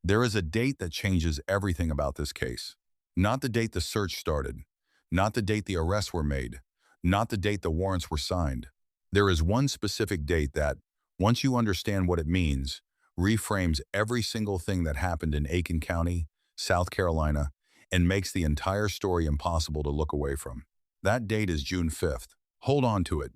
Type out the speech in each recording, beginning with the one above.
There is a date that changes everything about this case. Not the date the search started, not the date the arrests were made, not the date the warrants were signed. There is one specific date that, once you understand what it means, reframes every single thing that happened in Aiken County, South Carolina, and makes the entire story impossible to look away from. That date is June 5th. Hold on to it,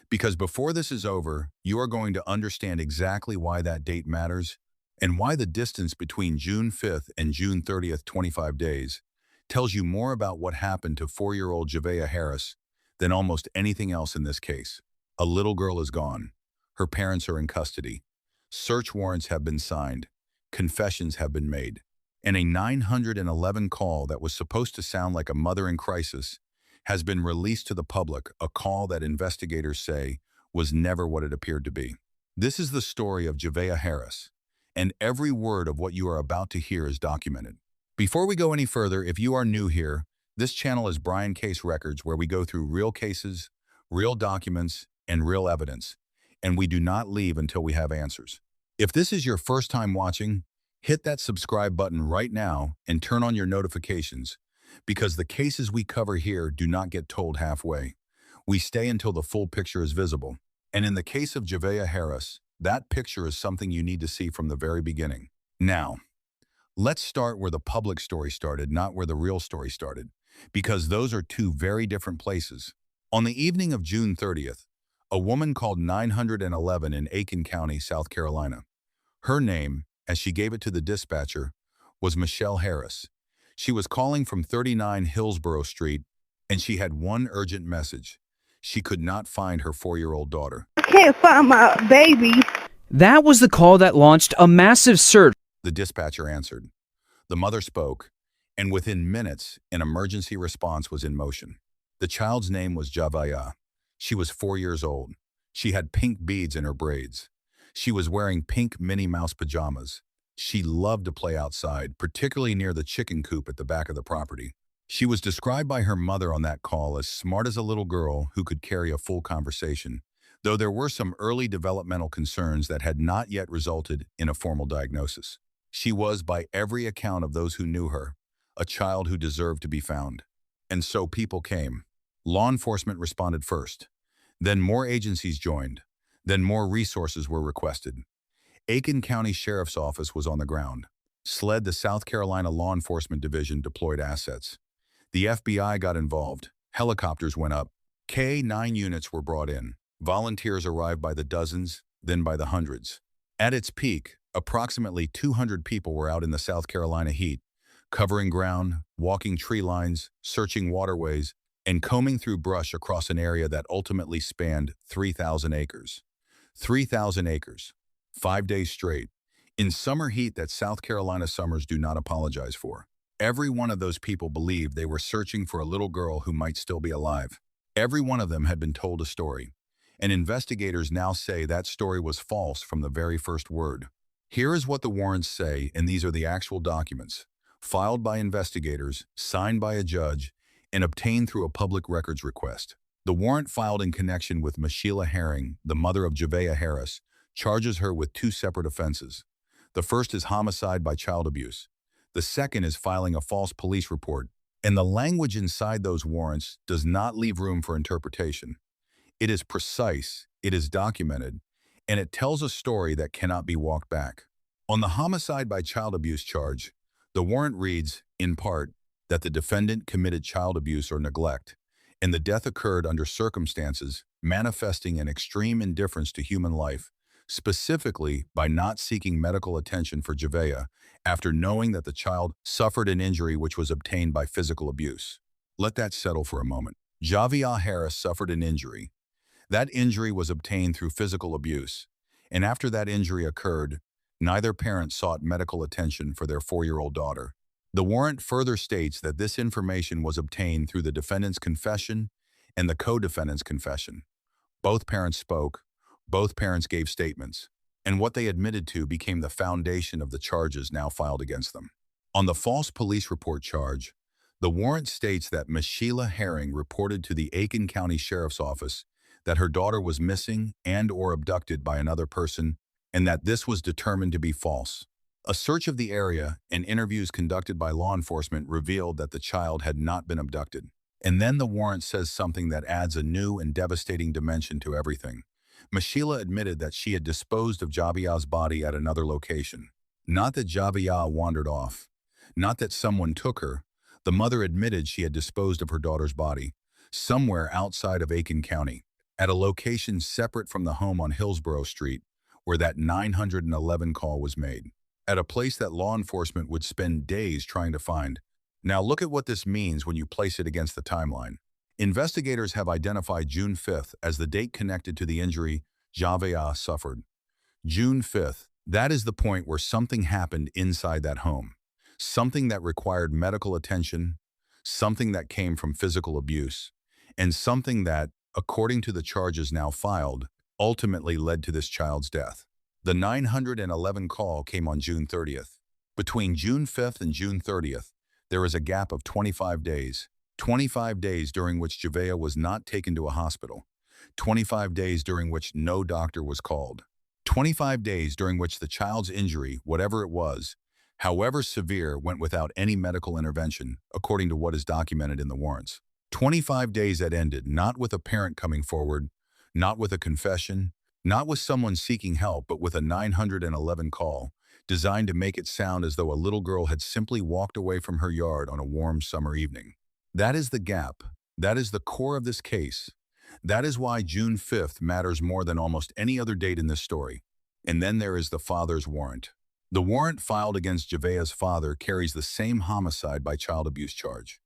because before this is over, you are going to understand exactly why that date matters and why the distance between June 5th and June 30th, 25 days, tells you more about what happened to 4-year-old Javeayah Harris than almost anything else in this case. A little girl is gone. Her parents are in custody. Search warrants have been signed. Confessions have been made. And a 911 call that was supposed to sound like a mother in crisis has been released to the public, a call that investigators say was never what it appeared to be. This is the story of Javeayah Harris, and every word of what you are about to hear is documented. Before we go any further, if you are new here, this channel is Brian Case Records, where we go through real cases, real documents, and real evidence, and we do not leave until we have answers. If this is your first time watching, hit that subscribe button right now and turn on your notifications, because the cases we cover here do not get told halfway. We stay until the full picture is visible. And in the case of Javeayah Harris, that picture is something you need to see from the very beginning. Now, let's start where the public story started, not where the real story started, because those are two very different places. On the evening of June 30th, a woman called 911 in Aiken County, South Carolina. Her name, as she gave it to the dispatcher, was Michelle Harris. She was calling from 39 Hillsborough Street, and she had one urgent message. She could not find her 4-year-old daughter. I can't find my baby. That was the call that launched a massive search. The dispatcher answered. The mother spoke, and within minutes, an emergency response was in motion. The child's name was Javeayah. She was 4 years old. She had pink beads in her braids. She was wearing pink Minnie Mouse pajamas. She loved to play outside, particularly near the chicken coop at the back of the property. She was described by her mother on that call as smart as a little girl who could carry a full conversation, though there were some early developmental concerns that had not yet resulted in a formal diagnosis. She was, by every account of those who knew her, a child who deserved to be found. And so people came. Law enforcement responded first. Then more agencies joined. Then more resources were requested. Aiken County Sheriff's Office was on the ground. SLED, the South Carolina Law Enforcement Division, deployed assets. The FBI got involved. Helicopters went up. K-9 units were brought in. Volunteers arrived by the dozens, then by the hundreds. At its peak, approximately 200 people were out in the South Carolina heat, covering ground, walking tree lines, searching waterways, and combing through brush across an area that ultimately spanned 3,000 acres. 3,000 acres. 5 days straight, in summer heat that South Carolina summers do not apologize for. Every one of those people believed they were searching for a little girl who might still be alive. Every one of them had been told a story, and investigators now say that story was false from the very first word. Here is what the warrants say, and these are the actual documents, filed by investigators, signed by a judge, and obtained through a public records request. The warrant filed in connection with Michelle Herring, the mother of Javeayah Harris, charges her with 2 separate offenses. The first is homicide by child abuse. The second is filing a false police report, and the language inside those warrants does not leave room for interpretation. It is precise, it is documented, and it tells a story that cannot be walked back. On the homicide by child abuse charge, the warrant reads, in part, that the defendant committed child abuse or neglect, and the death occurred under circumstances manifesting an extreme indifference to human life, specifically by not seeking medical attention for Javea after knowing that the child suffered an injury which was obtained by physical abuse. Let that settle for a moment. Javeayah Harris suffered an injury. That injury was obtained through physical abuse, and after that injury occurred, neither parent sought medical attention for their 4-year-old daughter. The warrant further states that this information was obtained through the defendant's confession and the co-defendant's confession. Both parents spoke. Both parents gave statements, and what they admitted to became the foundation of the charges now filed against them. On the false police report charge, the warrant states that Michelle Herring reported to the Aiken County Sheriff's Office that her daughter was missing and/or abducted by another person, and that this was determined to be false. A search of the area and interviews conducted by law enforcement revealed that the child had not been abducted. And then the warrant says something that adds a new and devastating dimension to everything. Mashila admitted that she had disposed of Javeayah's body at another location. Not that Javeayah wandered off. Not that someone took her. The mother admitted she had disposed of her daughter's body, somewhere outside of Aiken County, at a location separate from the home on Hillsborough Street, where that 911 call was made. At a place that law enforcement would spend days trying to find. Now look at what this means when you place it against the timeline. Investigators have identified June 5th as the date connected to the injury Javeayah suffered. June 5th, that is the point where something happened inside that home. Something that required medical attention, something that came from physical abuse, and something that, according to the charges now filed, ultimately led to this child's death. The 911 call came on June 30th. Between June 5th and June 30th, there is a gap of 25 days. 25 days during which Javea was not taken to a hospital. 25 days during which no doctor was called. 25 days during which the child's injury, whatever it was, however severe, went without any medical intervention, according to what is documented in the warrants. 25 days that ended not with a parent coming forward, not with a confession, not with someone seeking help, but with a 911 call, designed to make it sound as though a little girl had simply walked away from her yard on a warm summer evening. That is the gap. That is the core of this case. That is why June 5th matters more than almost any other date in this story. And then there is the father's warrant. The warrant filed against Javeayah's father carries the same homicide by child abuse charge.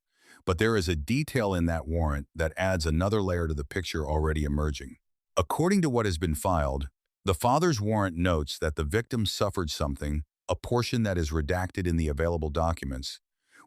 But there is a detail in that warrant that adds another layer to the picture already emerging. According to what has been filed, the father's warrant notes that the victim suffered something, a portion that is redacted in the available documents,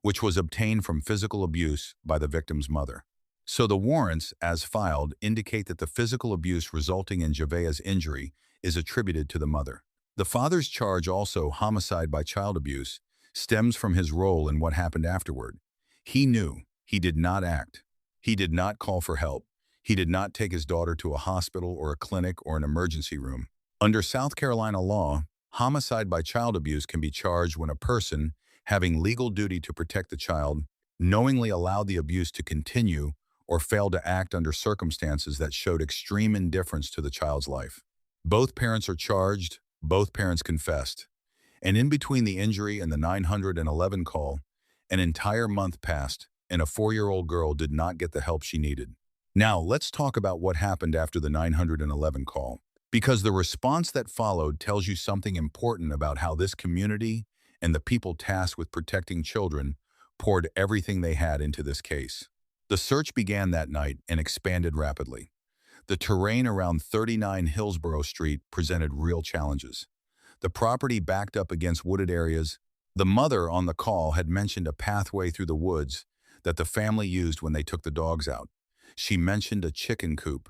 which was obtained from physical abuse by the victim's mother. So the warrants, as filed, indicate that the physical abuse resulting in Javeayah's injury is attributed to the mother. The father's charge, also homicide by child abuse, stems from his role in what happened afterward. He knew. He did not act. He did not call for help. He did not take his daughter to a hospital or a clinic or an emergency room. Under South Carolina law, homicide by child abuse can be charged when a person, having legal duty to protect the child, knowingly allowed the abuse to continue or failed to act under circumstances that showed extreme indifference to the child's life. Both parents are charged, both parents confessed. And in between the injury and the 911 call, an entire month passed, and a 4-year-old girl did not get the help she needed. Now, let's talk about what happened after the 911 call, because the response that followed tells you something important about how this community and the people tasked with protecting children poured everything they had into this case. The search began that night and expanded rapidly. The terrain around 39 Hillsborough Street presented real challenges. The property backed up against wooded areas. The mother on the call had mentioned a pathway through the woods that the family used when they took the dogs out. She mentioned a chicken coop.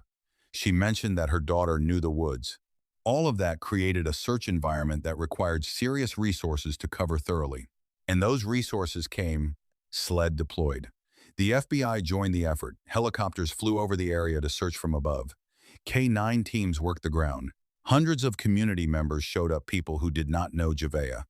She mentioned that her daughter knew the woods. All of that created a search environment that required serious resources to cover thoroughly. And those resources came, sled deployed. The FBI joined the effort. Helicopters flew over the area to search from above. K-9 teams worked the ground. Hundreds of community members showed up, people who did not know Javeayah,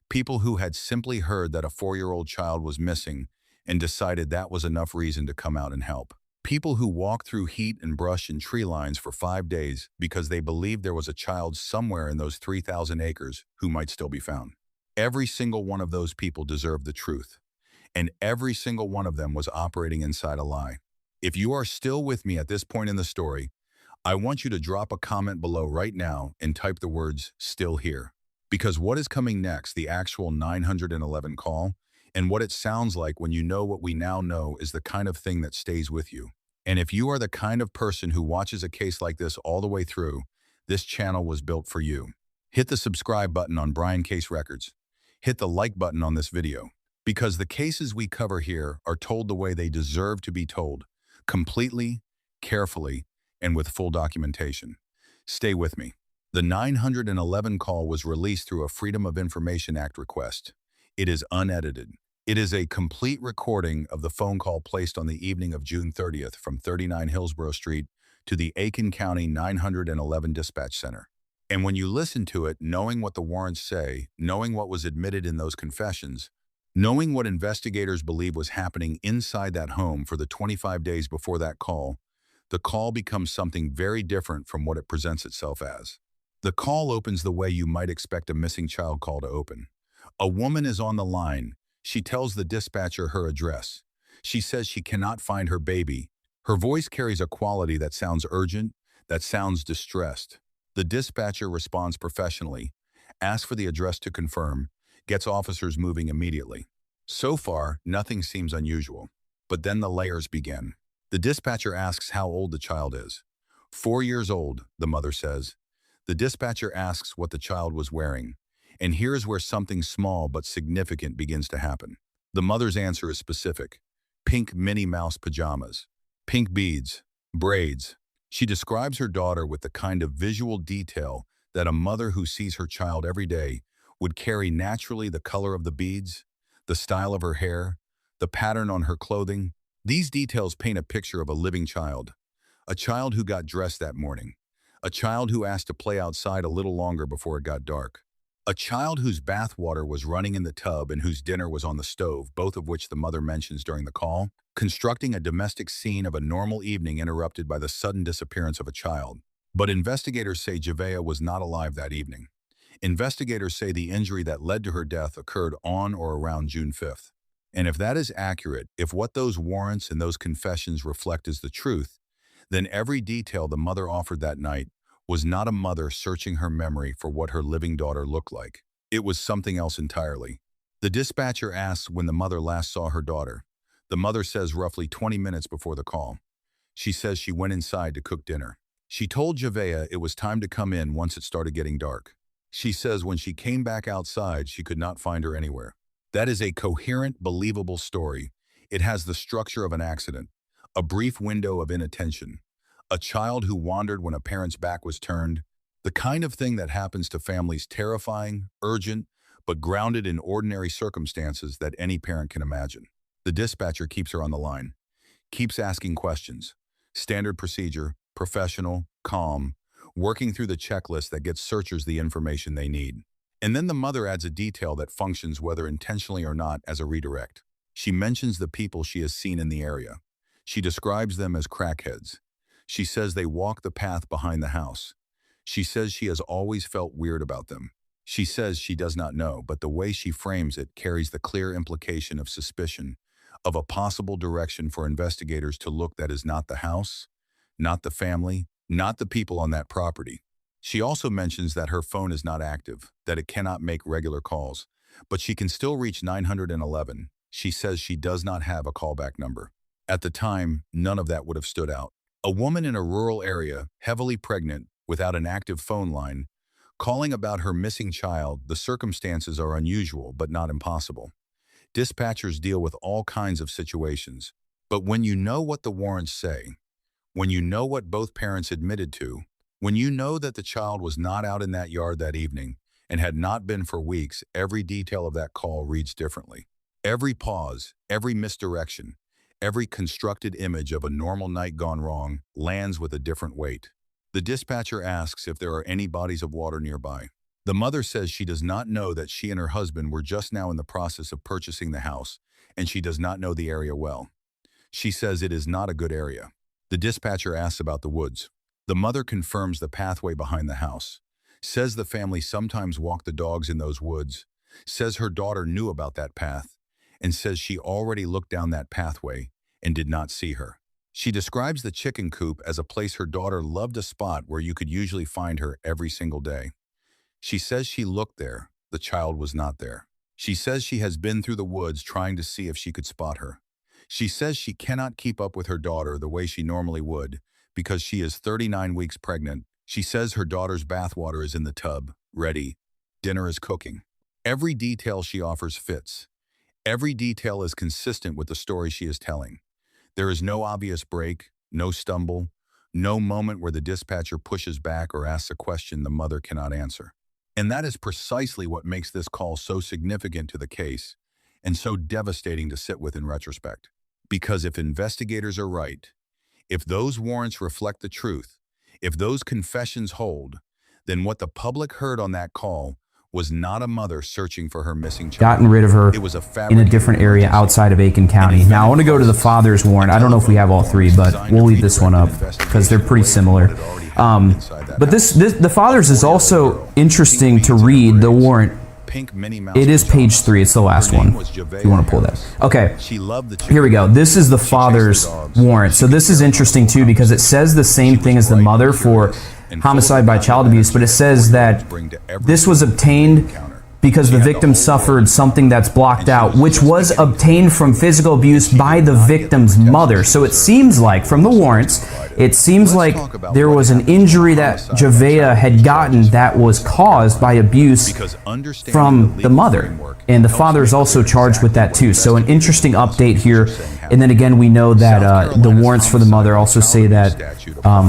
people who had simply heard that a 4-year-old child was missing and decided that was enough reason to come out and help. People who walked through heat and brush and tree lines for 5 days because they believed there was a child somewhere in those 3,000 acres who might still be found. Every single one of those people deserved the truth, and every single one of them was operating inside a lie. If you are still with me at this point in the story, I want you to drop a comment below right now and type the words "still here." Because what is coming next, the actual 911 call, and what it sounds like when you know what we now know, is the kind of thing that stays with you. And if you are the kind of person who watches a case like this all the way through, this channel was built for you. Hit the subscribe button on Brian Case Records. Hit the like button on this video. Because the cases we cover here are told the way they deserve to be told, completely, carefully, and with full documentation. Stay with me. The 911 call was released through a Freedom of Information Act request. It is unedited. It is a complete recording of the phone call placed on the evening of June 30th from 39 Hillsborough Street to the Aiken County 911 Dispatch Center. And when you listen to it, knowing what the warrants say, knowing what was admitted in those confessions, knowing what investigators believe was happening inside that home for the 25 days before that call, the call becomes something very different from what it presents itself as. The call opens the way you might expect a missing child call to open. A woman is on the line. She tells the dispatcher her address. She says she cannot find her baby. Her voice carries a quality that sounds urgent, that sounds distressed. The dispatcher responds professionally, asks for the address to confirm, gets officers moving immediately. So far, nothing seems unusual. But then the layers begin. The dispatcher asks how old the child is. 4 years old, the mother says. The dispatcher asks what the child was wearing. And here's where something small but significant begins to happen. The mother's answer is specific. Pink Minnie Mouse pajamas. Pink beads. Braids. She describes her daughter with the kind of visual detail that a mother who sees her child every day would carry naturally: the color of the beads, the style of her hair, the pattern on her clothing. These details paint a picture of a living child. A child who got dressed that morning. A child who asked to play outside a little longer before it got dark. A child whose bath water was running in the tub and whose dinner was on the stove, both of which the mother mentions during the call, constructing a domestic scene of a normal evening interrupted by the sudden disappearance of a child. But investigators say Javeayah was not alive that evening. Investigators say the injury that led to her death occurred on or around June 5th. And if that is accurate, if what those warrants and those confessions reflect is the truth, then every detail the mother offered that night was not a mother searching her memory for what her living daughter looked like. It was something else entirely. The dispatcher asks when the mother last saw her daughter. The mother says roughly 20 minutes before the call. She says she went inside to cook dinner. She told Javeayah it was time to come in once it started getting dark. She says when she came back outside, she could not find her anywhere. That is a coherent, believable story. It has the structure of an accident, a brief window of inattention, a child who wandered when a parent's back was turned, the kind of thing that happens to families, terrifying, urgent, but grounded in ordinary circumstances that any parent can imagine. The dispatcher keeps her on the line, keeps asking questions. Standard procedure, professional, calm, working through the checklist that gets searchers the information they need. And then the mother adds a detail that functions, whether intentionally or not, as a redirect. She mentions the people she has seen in the area. She describes them as crackheads. She says they walk the path behind the house. She says she has always felt weird about them. She says she does not know, but the way she frames it carries the clear implication of suspicion, of a possible direction for investigators to look that is not the house, not the family, not the people on that property. She also mentions that her phone is not active, that it cannot make regular calls, but she can still reach 911. She says she does not have a callback number. At the time, none of that would have stood out. A woman in a rural area, heavily pregnant, without an active phone line, calling about her missing child. The circumstances are unusual, but not impossible. Dispatchers deal with all kinds of situations. But when you know what the warrants say, when you know what both parents admitted to, when you know that the child was not out in that yard that evening and had not been for weeks, every detail of that call reads differently. Every pause, every misdirection, every constructed image of a normal night gone wrong lands with a different weight. The dispatcher asks if there are any bodies of water nearby. The mother says she does not know, that she and her husband were just now in the process of purchasing the house, and she does not know the area well. She says it is not a good area. The dispatcher asks about the woods. The mother confirms the pathway behind the house, says the family sometimes walk the dogs in those woods, says her daughter knew about that path, and says she already looked down that pathway and did not see her. She describes the chicken coop as a place her daughter loved, a spot where you could usually find her every single day. She says she looked there. The child was not there. She says she has been through the woods trying to see if she could spot her. She says she cannot keep up with her daughter the way she normally would because she is 39 weeks pregnant. She says her daughter's bathwater is in the tub, ready. Dinner is cooking. Every detail she offers fits. Every detail is consistent with the story she is telling. There is no obvious break, no stumble, no moment where the dispatcher pushes back or asks a question the mother cannot answer. And that is precisely what makes this call so significant to the case and so devastating to sit with in retrospect. Because if investigators are right, if those warrants reflect the truth, if those confessions hold, then what the public heard on that call was not a mother searching for her missing child. Gotten rid of her It was a in a different area outside of Aiken County. Now I want to go to the father's warrant. I don't know if we have all three, but we'll leave this one up because they're pretty similar. But the father's is also interesting to read. The warrant. It is page 3. It's the last one. If you want to pull that. Okay. Here we go. This is the father's warrant. So this is interesting too because it says the same thing as the mother for homicide by child abuse, but it says that this was obtained because the victim suffered something that's blocked out, which was obtained from physical abuse by the victim's mother. So it seems like, from the warrants, it seems like there was an injury that Javeayah had gotten that was caused by abuse from the mother. And the father is also charged with that too. So an interesting update here. And then again, we know that the warrants for the mother also say that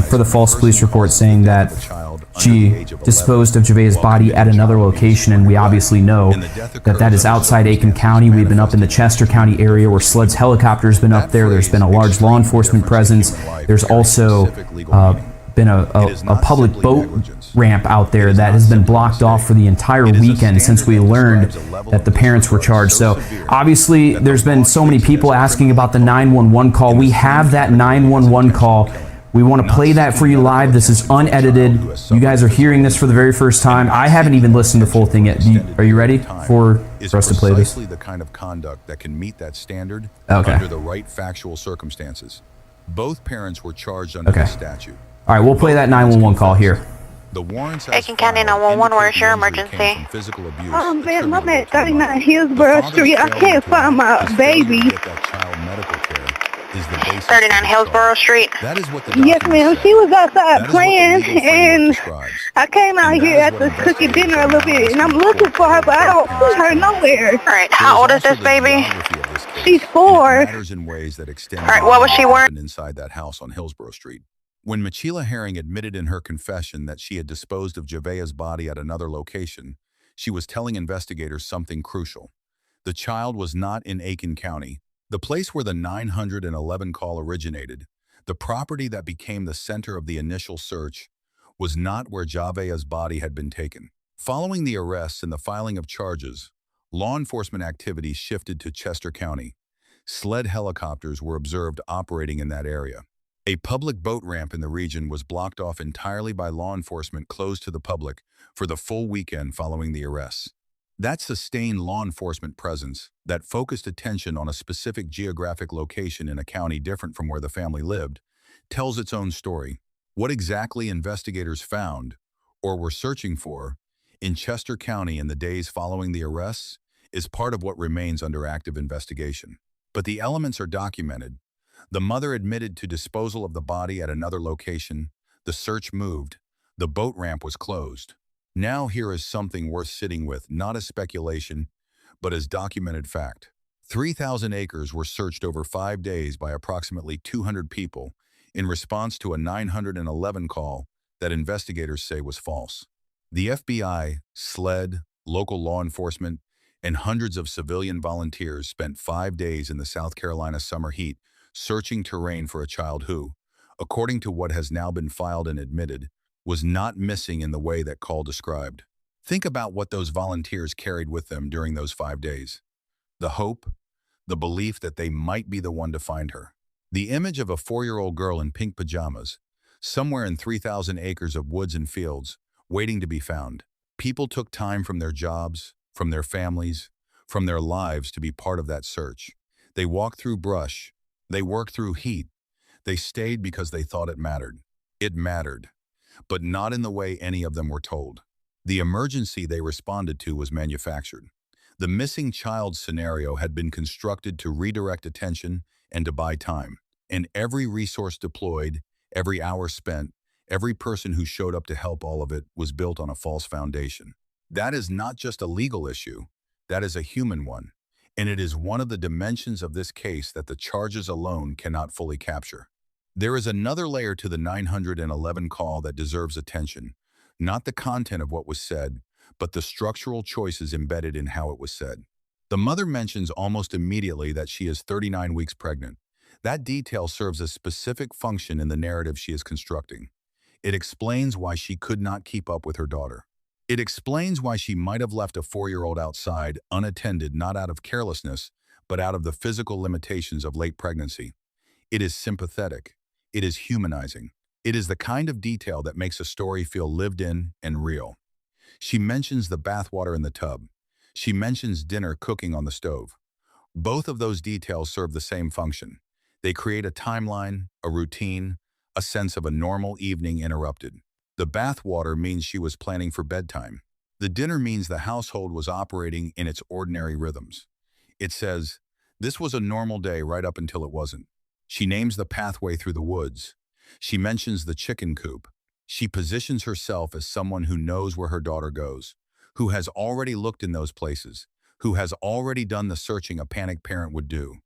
for the false police report saying that she disposed of Javeayah's body at another location, and we obviously know that that is outside Aiken County. We've been up in the Chester County area where SLED's helicopter has been up there. There's been a large law enforcement presence. There's also been a public boat ramp out there that has been blocked off for the entire weekend since we learned that the parents were charged. So obviously there's been so many people asking about the 911 call. We have that 911 call. We want to play that for you live. This is unedited. You guys are hearing this for the very first time. I haven't even listened to the full thing yet. Are you ready for us to play this? The kind of conduct that can meet that standard Okay. under the right factual circumstances. Both parents were charged under the statute. All right, we'll play that 911 call here. The warrants Aiken County 911, where's your emergency? Physical abuse. Man, I'm at 39 Hillsborough Street. I can't find my baby. 39 Hillsborough Street. That is what the Yes, ma'am. She was outside playing, and I came out here after cooking dinner a little bit, and I'm looking for her, but I don't see her nowhere. All right, how old is this baby? She's 4. All right, what was she wearing? Inside that house on Hillsborough Street. When Michela Herring admitted in her confession that she had disposed of Javeayah's body at another location, she was telling investigators something crucial. The child was not in Aiken County, the place where the 911 call originated. The property that became the center of the initial search was not where Javeayah's body had been taken. Following the arrests and the filing of charges, law enforcement activities shifted to Chester County. SLED helicopters were observed operating in that area. A public boat ramp in the region was blocked off entirely by law enforcement closed to the public for the full weekend following the arrests. That sustained law enforcement presence, that focused attention on a specific geographic location in a county different from where the family lived, tells its own story. What exactly investigators found, or were searching for, in Chester County in the days following the arrests is part of what remains under active investigation. But the elements are documented. The mother admitted to disposal of the body at another location. The search moved. The boat ramp was closed. Now here is something worth sitting with, not as speculation, but as documented fact. 3,000 acres were searched over 5 days by approximately 200 people in response to a 911 call that investigators say was false. The FBI, SLED, local law enforcement, and hundreds of civilian volunteers spent 5 days in the South Carolina summer heat searching terrain for a child who, according to what has now been filed and admitted, was not missing in the way that call described. Think about what those volunteers carried with them during those 5 days. The hope, the belief that they might be the one to find her. The image of a 4-year-old girl in pink pajamas, somewhere in 3,000 acres of woods and fields, waiting to be found. People took time from their jobs, from their families, from their lives to be part of that search. They walked through brush. They worked through heat. They stayed because they thought it mattered. It mattered, but not in the way any of them were told. The emergency they responded to was manufactured. The missing child scenario had been constructed to redirect attention and to buy time. And every resource deployed, every hour spent, every person who showed up to help, all of it was built on a false foundation. That is not just a legal issue, that is a human one. And it is one of the dimensions of this case that the charges alone cannot fully capture. There is another layer to the 911 call that deserves attention, not the content of what was said, but the structural choices embedded in how it was said. The mother mentions almost immediately that she is 39 weeks pregnant. That detail serves a specific function in the narrative she is constructing. It explains why she could not keep up with her daughter. It explains why she might have left a 4-year-old outside unattended, not out of carelessness, but out of the physical limitations of late pregnancy. It is sympathetic. It is humanizing. It is the kind of detail that makes a story feel lived in and real. She mentions the bathwater in the tub. She mentions dinner cooking on the stove. Both of those details serve the same function. They create a timeline, a routine, a sense of a normal evening interrupted. The bathwater means she was planning for bedtime. The dinner means the household was operating in its ordinary rhythms. It says, this was a normal day right up until it wasn't. She names the pathway through the woods. She mentions the chicken coop. She positions herself as someone who knows where her daughter goes, who has already looked in those places, who has already done the searching a panicked parent would do.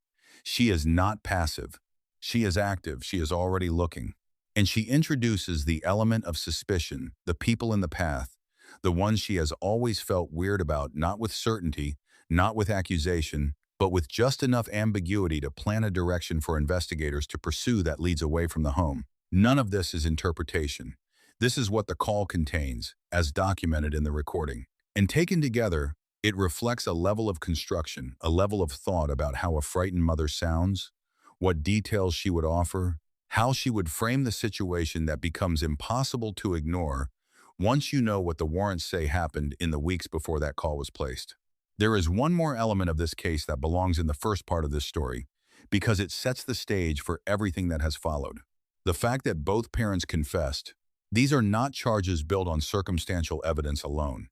She is not passive. She is active. She is already looking. And she introduces the element of suspicion, the people in the path, the ones she has always felt weird about, not with certainty, not with accusation, but with just enough ambiguity to plan a direction for investigators to pursue that leads away from the home. None of this is interpretation. This is what the call contains, as documented in the recording. And taken together, it reflects a level of construction, a level of thought about how a frightened mother sounds, what details she would offer, how she would frame the situation that becomes impossible to ignore once you know what the warrants say happened in the weeks before that call was placed. There is one more element of this case that belongs in the first part of this story, because it sets the stage for everything that has followed. The fact that both parents confessed. These are not charges built on circumstantial evidence alone.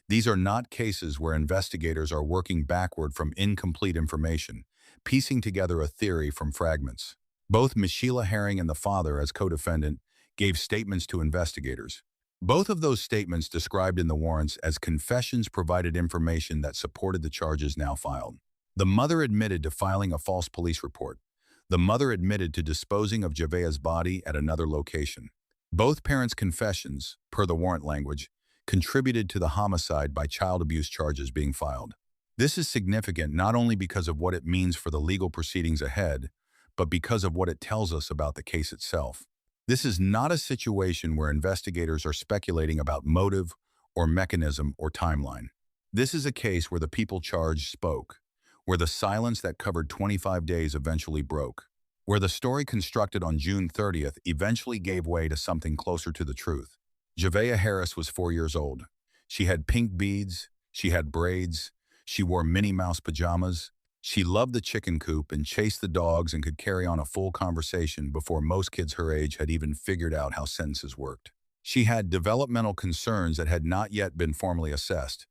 These are not cases where investigators are working backward from incomplete information, piecing together a theory from fragments. Both Ms. Sheila Herring and the father, as co-defendant, gave statements to investigators. Both of those statements described in the warrants as confessions provided information that supported the charges now filed. The mother admitted to filing a false police report. The mother admitted to disposing of Javeayah's body at another location. Both parents' confessions, per the warrant language, contributed to the homicide by child abuse charges being filed. This is significant not only because of what it means for the legal proceedings ahead, but because of what it tells us about the case itself. This is not a situation where investigators are speculating about motive or mechanism or timeline. This is a case where the people charged spoke, where the silence that covered 25 days eventually broke, where the story constructed on June 30th eventually gave way to something closer to the truth. Javeayah Harris was 4 years old. She had pink beads, she had braids, she wore Minnie Mouse pajamas. She loved the chicken coop and chased the dogs and could carry on a full conversation before most kids her age had even figured out how sentences worked. She had developmental concerns that had not yet been formally assessed,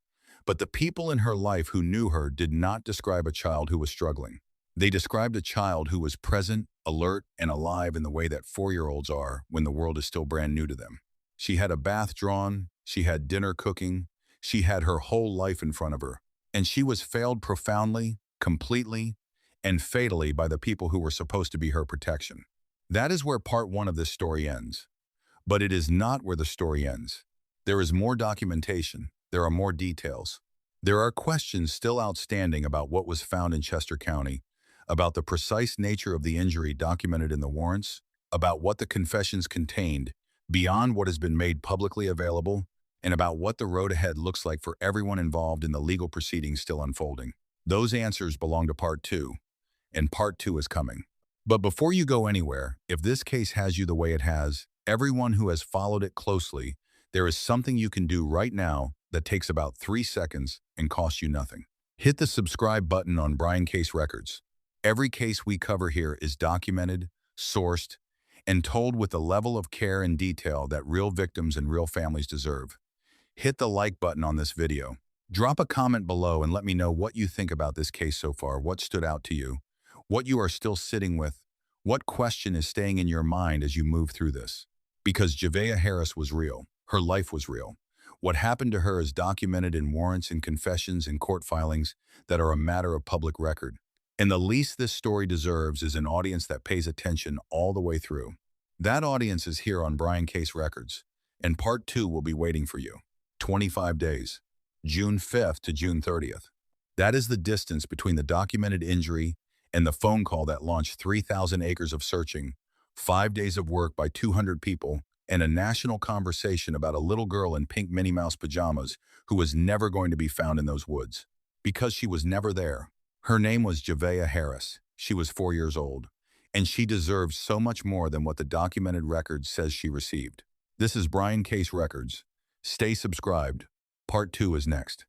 but the people in her life who knew her did not describe a child who was struggling. They described a child who was present, alert, and alive in the way that 4-year-olds are when the world is still brand new to them. She had a bath drawn, she had dinner cooking, she had her whole life in front of her, and she was failed profoundly, completely, and fatally by the people who were supposed to be her protection. That is where part 1 of this story ends. But it is not where the story ends. There is more documentation. There are more details. There are questions still outstanding about what was found in Chester County, about the precise nature of the injury documented in the warrants, about what the confessions contained beyond what has been made publicly available, and about what the road ahead looks like for everyone involved in the legal proceedings still unfolding. Those answers belong to part 2, and part 2 is coming. But before you go anywhere, if this case has you the way it has, everyone who has followed it closely, there is something you can do right now that takes about 3 seconds and costs you nothing. Hit the subscribe button on Brian Case Records. Every case we cover here is documented, sourced, and told with the level of care and detail that real victims and real families deserve. Hit the like button on this video. Drop a comment below and let me know what you think about this case so far, what stood out to you, what you are still sitting with, what question is staying in your mind as you move through this. Because Javeayah Harris was real. Her life was real. What happened to her is documented in warrants and confessions and court filings that are a matter of public record. And the least this story deserves is an audience that pays attention all the way through. That audience is here on Brian Case Records, and part 2 will be waiting for you. 25 days. June 5th to June 30th. That is the distance between the documented injury and the phone call that launched 3,000 acres of searching, 5 days of work by 200 people, and a national conversation about a little girl in pink Minnie Mouse pajamas who was never going to be found in those woods. Because she was never there. Her name was Javeayah Harris. She was 4 years old, and she deserved so much more than what the documented record says she received. This is Brian Case Records. Stay subscribed. Part 2 is next.